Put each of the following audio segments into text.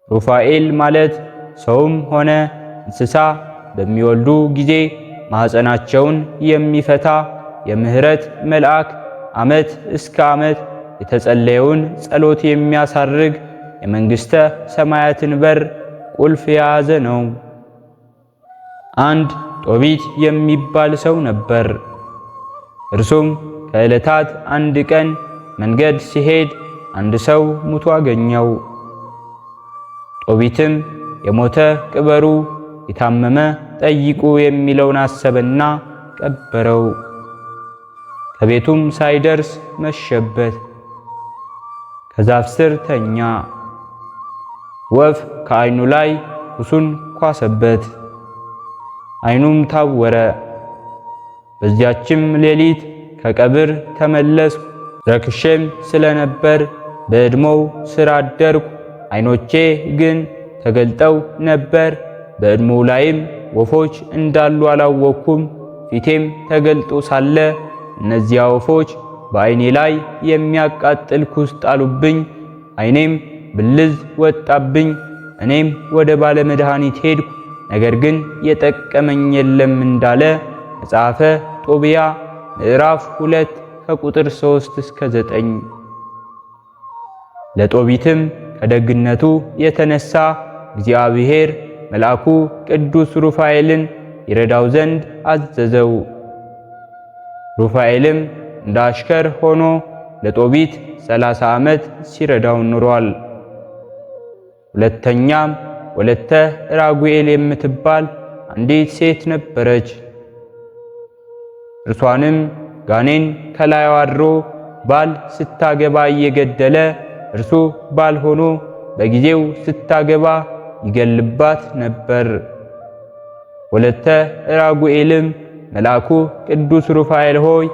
ሩፋኤል ማለት ሰውም ሆነ እንስሳ በሚወልዱ ጊዜ ማኅፀናቸውን የሚፈታ የምህረት መልአክ፣ ዓመት እስከ ዓመት የተጸለየውን ጸሎት የሚያሳርግ የመንግሥተ ሰማያትን በር ቁልፍ የያዘ ነው። አንድ ጦቢት የሚባል ሰው ነበር። እርሱም ከዕለታት አንድ ቀን መንገድ ሲሄድ አንድ ሰው ሙቶ አገኘው። ጦቢትም የሞተ ቅበሩ፣ የታመመ ጠይቁ የሚለውን አሰበና ቀበረው። ከቤቱም ሳይደርስ መሸበት። ከዛፍ ስር ተኛ። ወፍ ከዓይኑ ላይ ኩሱን ኳሰበት፣ ዓይኑም ታወረ። በዚያችም ሌሊት ከቀብር ተመለስኩ። ረክሼም ስለነበር በዕድሞው ስር አደርኩ። ዓይኖቼ ግን ተገልጠው ነበር። በዕድሞው ላይም ወፎች እንዳሉ አላወቅኩም። ፊቴም ተገልጦ ሳለ እነዚያ ወፎች በዓይኔ ላይ የሚያቃጥል ኩስ ጣሉብኝ። ዓይኔም ብልዝ ወጣብኝ። እኔም ወደ ባለ መድኃኒት ሄድኩ፣ ነገር ግን የጠቀመኝ የለም እንዳለ መጽሐፈ ጦብያ ምዕራፍ 2 ከቁጥር 3 እስከ 9። ለጦቢትም ከደግነቱ የተነሳ እግዚአብሔር መልአኩ ቅዱስ ሩፋኤልን ይረዳው ዘንድ አዘዘው። ሩፋኤልም እንደ አሽከር ሆኖ ለጦቢት 30 ዓመት ሲረዳው ኑሯል። ሁለተኛም ወለተ ራጉኤል የምትባል አንዲት ሴት ነበረች። እርሷንም ጋኔን ከላዩ አድሮ ባል ስታገባ እየገደለ እርሱ ባል ሆኖ በጊዜው ስታገባ ይገልባት ነበር። ወለተ ራጉኤልም መልአኩ ቅዱስ ሩፋኤል ሆይ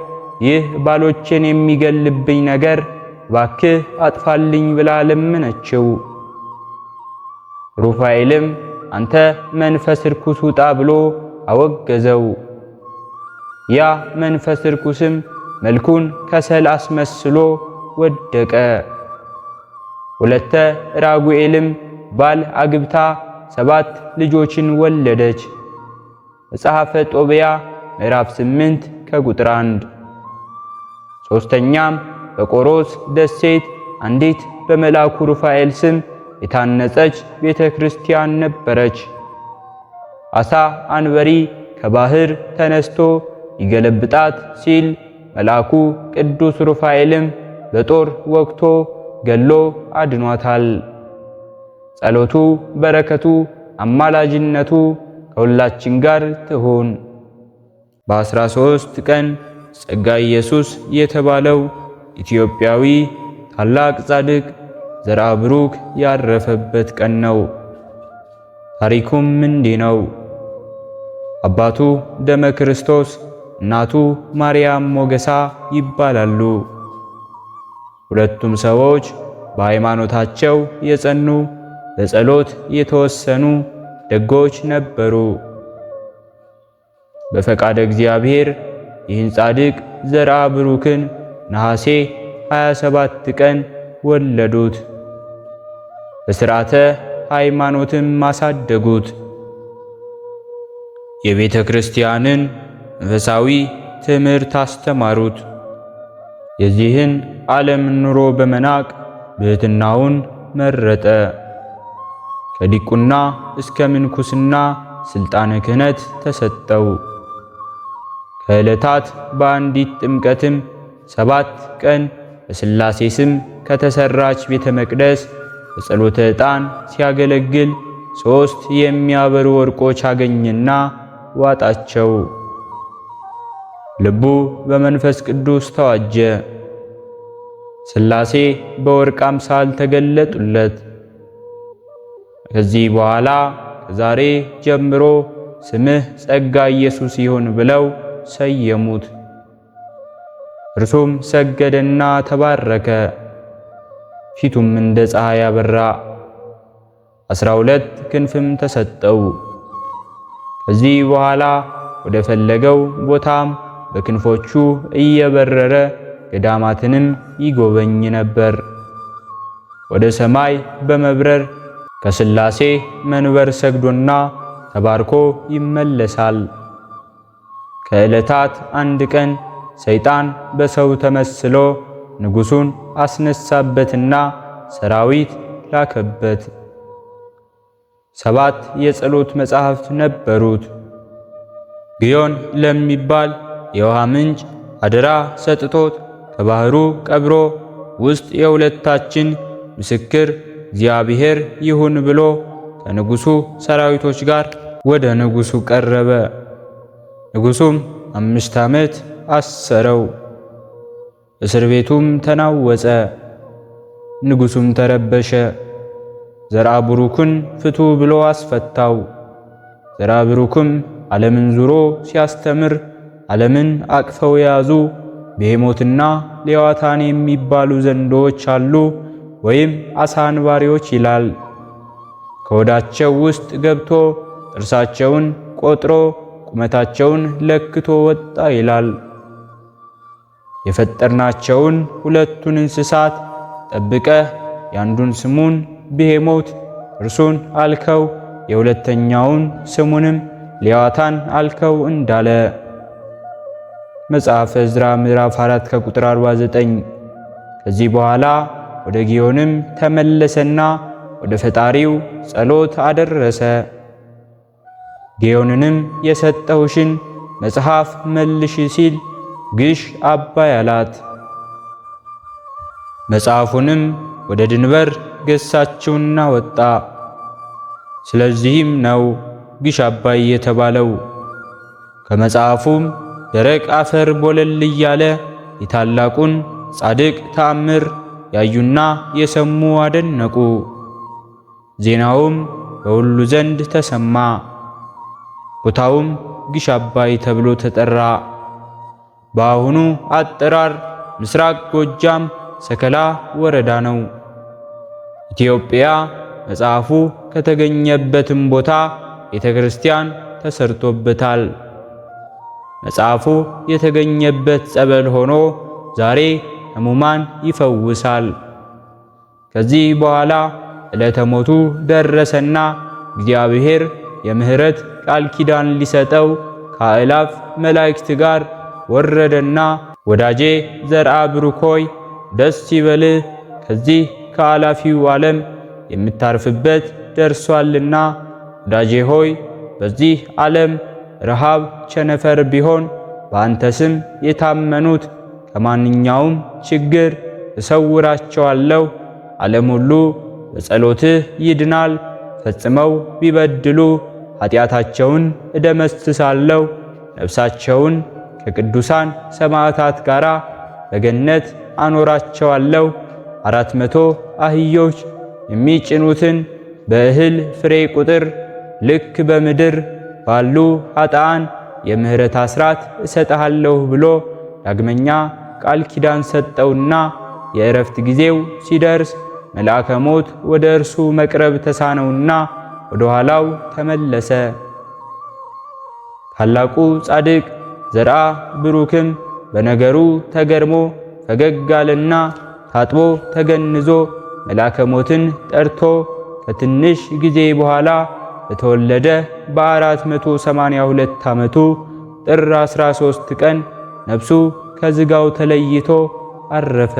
ይህ ባሎችን የሚገልብኝ ነገር እባክህ አጥፋልኝ ብላ ለመነችው። ሩፋኤልም አንተ መንፈስ ርኩስ ውጣ ብሎ አወገዘው። ያ መንፈስ ርኩስም መልኩን ከሰል አስመስሎ ወደቀ። ወለተ ራጉኤልም ባል አግብታ 7 ልጆችን ወለደች። መጽሐፈ ጦብያ ምዕራፍ 8 ከቁጥር 1። ሦስተኛም በቆሮስ ደሴት አንዲት በመልአኩ ሩፋኤል ስም የታነጸች ቤተ ክርስቲያን ነበረች። አሳ አንበሪ ከባህር ተነስቶ ይገለብጣት ሲል መልአኩ ቅዱስ ሩፋኤልም በጦር ወግቶ ገሎ አድኗታል። ጸሎቱ፣ በረከቱ፣ አማላጅነቱ ከሁላችን ጋር ትሁን። በ13 ቀን ጸጋ ኢየሱስ የተባለው ኢትዮጵያዊ ታላቅ ጻድቅ ዘርአ ብሩክ ያረፈበት ቀን ነው። ታሪኩም እንዲህ ነው። አባቱ ደመ ክርስቶስ፣ እናቱ ማርያም ሞገሳ ይባላሉ። ሁለቱም ሰዎች በሃይማኖታቸው የጸኑ ለጸሎት የተወሰኑ ደጎች ነበሩ። በፈቃደ እግዚአብሔር ይህን ጻድቅ ዘርአ ብሩክን ነሐሴ 27 ቀን ወለዱት። በሥርዓተ ሃይማኖትም ማሳደጉት። የቤተ ክርስቲያንን መንፈሳዊ ትምህርት አስተማሩት። የዚህን ዓለም ኑሮ በመናቅ ብሕትናውን መረጠ። ከዲቁና እስከ ምንኩስና ሥልጣነ ክህነት ተሰጠው። ከዕለታት በአንዲት ጥምቀትም 7 ቀን በሥላሴ ስም ከተሰራች ቤተ መቅደስ በጸሎተ ዕጣን ሲያገለግል 3 የሚያበሩ ወርቆች አገኘና ዋጣቸው። ልቡ በመንፈስ ቅዱስ ተዋጀ። ሥላሴ በወርቅ አምሳል ተገለጡለት። ከዚህ በኋላ ከዛሬ ጀምሮ ስምህ ጸጋ ኢየሱስ ይሁን ብለው ሰየሙት። እርሱም ሰገደና ተባረከ። ፊቱም እንደ ፀሐይ አበራ። 12 ክንፍም ተሰጠው። ከዚህ በኋላ ወደ ፈለገው ቦታም በክንፎቹ እየበረረ ገዳማትንም ይጎበኝ ነበር። ወደ ሰማይ በመብረር ከሥላሴ መንበር ሰግዶና ተባርኮ ይመለሳል። ከዕለታት አንድ ቀን ሰይጣን በሰው ተመስሎ ንጉሡን አስነሳበትና ሰራዊት ላከበት። 7 የጸሎት መጻሕፍት ነበሩት። ግዮን ለሚባል የውሃ ምንጭ አደራ ሰጥቶት ከባህሩ ቀብሮ ውስጥ የሁለታችን ምስክር እግዚአብሔር ይሁን ብሎ ከንጉሡ ሰራዊቶች ጋር ወደ ንጉሡ ቀረበ። ንጉሡም 5 ዓመት አሰረው። እስር ቤቱም ተናወጸ። ንጉሡም ተረበሸ። ዘርአ ብሩክን ፍቱ ብሎ አስፈታው። ዘርአ ብሩክም ዓለምን ዙሮ ሲያስተምር ዓለምን አቅፈው የያዙ ቤሄሞትና ሌዋታን የሚባሉ ዘንዶዎች አሉ ወይም አሳ አንባሪዎች ይላል። ከሆዳቸው ውስጥ ገብቶ ጥርሳቸውን ቆጥሮ ቁመታቸውን ለክቶ ወጣ ይላል። የፈጠርናቸውን ሁለቱን እንስሳት ጠብቀህ ያንዱን ስሙን ቤሄሞት እርሱን አልከው፣ የሁለተኛውን ስሙንም ሌዋታን አልከው እንዳለ መጽሐፈ ዕዝራ ምዕራፍ 4 ከቁጥር 49። ከዚህ በኋላ ወደ ግዮንም ተመለሰና ወደ ፈጣሪው ጸሎት አደረሰ። ግዮንንም የሰጠውሽን መጽሐፍ መልሽ ሲል ግሽ አባይ አላት። መጽሐፉንም ወደ ድንበር ገሳችውና ወጣ። ስለዚህም ነው ግሽ አባይ የተባለው። ከመጽሐፉም ደረቅ አፈር ቦለል እያለ የታላቁን ጻድቅ ተአምር ያዩና የሰሙ አደነቁ። ዜናውም በሁሉ ዘንድ ተሰማ። ቦታውም ግሽ አባይ ተብሎ ተጠራ። በአሁኑ አጠራር ምስራቅ ጎጃም ሰከላ ወረዳ ነው። ኢትዮጵያ መጽሐፉ ከተገኘበትም ቦታ ቤተ ክርስቲያን ተሰርቶበታል። መጽሐፉ የተገኘበት ጸበል ሆኖ ዛሬ ሕሙማን ይፈውሳል። ከዚህ በኋላ ዕለተ ሞቱ ደረሰና እግዚአብሔር የምሕረት ቃል ኪዳን ሊሰጠው ከአእላፍ መላእክት ጋር ወረደና ወዳጄ ዘርአ ብሩክ ሆይ ደስ ይበልህ፣ ከዚህ ከአላፊው ዓለም የምታርፍበት ደርሷልና። ወዳጄ ሆይ በዚህ ዓለም ረሃብ ቸነፈር ቢሆን በአንተ ስም የታመኑት ከማንኛውም ችግር እሰውራቸዋለሁ። ዓለም ሁሉ በጸሎትህ ይድናል። ፈጽመው ቢበድሉ ኃጢአታቸውን እደመስሳለሁ። ነፍሳቸውን ከቅዱሳን ሰማዕታት ጋር በገነት አኖራቸዋለሁ። 400 አህዮች የሚጭኑትን በእህል ፍሬ ቁጥር ልክ በምድር ባሉ ኃጥአን የምሕረት አስራት እሰጥሃለሁ ብሎ ዳግመኛ ቃል ኪዳን ሰጠውና የእረፍት ጊዜው ሲደርስ መልአከ ሞት ወደ እርሱ መቅረብ ተሳነውና ወደ ኋላው ተመለሰ። ታላቁ ጻድቅ ዘርአ ብሩክም በነገሩ ተገርሞ ፈገግ አለና ታጥቦ ተገንዞ መልአከ ሞትን ጠርቶ ከትንሽ ጊዜ በኋላ በተወለደ በ482 ዓመቱ ጥር 13 ቀን ነፍሱ ከሥጋው ተለይቶ አረፈ።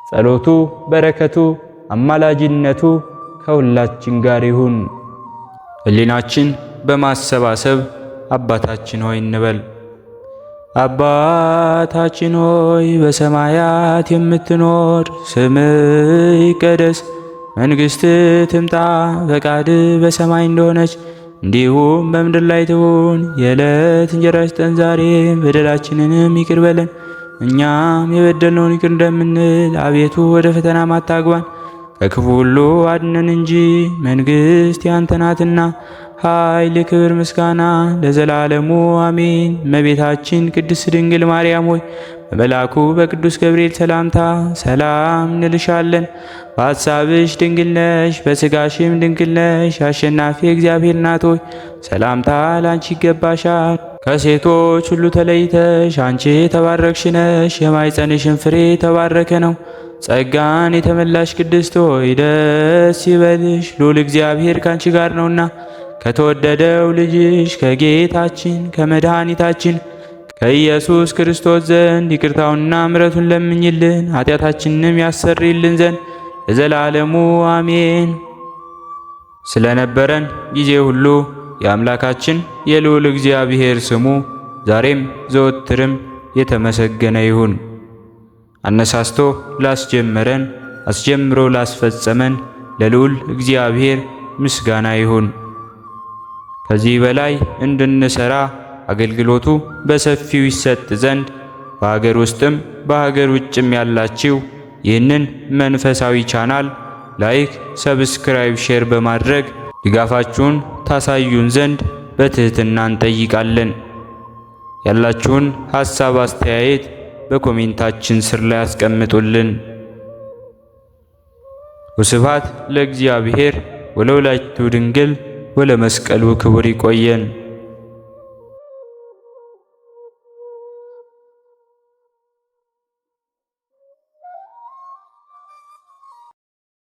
ጸሎቱ፣ በረከቱ፣ አማላጅነቱ ከሁላችን ጋር ይሁን። ሕሊናችን በማሰባሰብ አባታችን ሆይ እንበል። አባታችን ሆይ በሰማያት የምትኖር፣ ስምህ ይቀደስ፣ መንግሥትህ ትምጣ፣ ፈቃድህ በሰማይ እንደሆነች እንዲሁም በምድር ላይ ትሁን። የዕለት እንጀራችንን ስጠን ዛሬ፣ በደላችንንም ይቅር በለን እኛም የበደልነውን ይቅር እንደምንል፣ አቤቱ ወደ ፈተናም አታግባን ከክፉ ሁሉ አድነን እንጂ መንግሥት ያንተ ናትና ኃይል፣ ክብር፣ ምስጋና ለዘላለሙ አሜን። እመቤታችን ቅድስት ድንግል ማርያም ሆይ በመልአኩ በቅዱስ ገብርኤል ሰላምታ ሰላም እንልሻለን። በሐሳብሽ ድንግል ነሽ፣ በሥጋሽም ድንግል ነሽ። አሸናፊ እግዚአብሔር እናት ሆይ ሰላምታ ላንቺ ይገባሻል። ከሴቶች ሁሉ ተለይተሽ አንቺ የተባረክሽ ነሽ፣ የማኅፀንሽን ፍሬ የተባረከ ነው። ጸጋን የተመላሽ ቅድስት ሆይ ደስ ይበልሽ፣ ልዑል እግዚአብሔር ካንቺ ጋር ነውና ከተወደደው ልጅሽ ከጌታችን ከመድኃኒታችን ከኢየሱስ ክርስቶስ ዘንድ ይቅርታውንና ምሕረቱን ለምኝልን ኃጢአታችንንም ያሰርይልን ዘንድ ለዘላለሙ አሜን። ስለነበረን ጊዜ ሁሉ የአምላካችን የልዑል እግዚአብሔር ስሙ ዛሬም ዘወትርም የተመሰገነ ይሁን። አነሳስቶ ላስጀመረን አስጀምሮ ላስፈጸመን ለልዑል እግዚአብሔር ምስጋና ይሁን። ከዚህ በላይ እንድንሰራ አገልግሎቱ በሰፊው ይሰጥ ዘንድ በሀገር ውስጥም በሀገር ውጭም ያላችሁ ይህንን መንፈሳዊ ቻናል ላይክ፣ ሰብስክራይብ፣ ሼር በማድረግ ድጋፋችሁን ታሳዩን ዘንድ በትህትና እንጠይቃለን። ያላችሁን ሐሳብ አስተያየት በኮሜንታችን ስር ላይ አስቀምጡልን። ወስብሐት ለእግዚአብሔር ወለወላዲቱ ድንግል ወለመስቀሉ ክቡር። ይቆየን።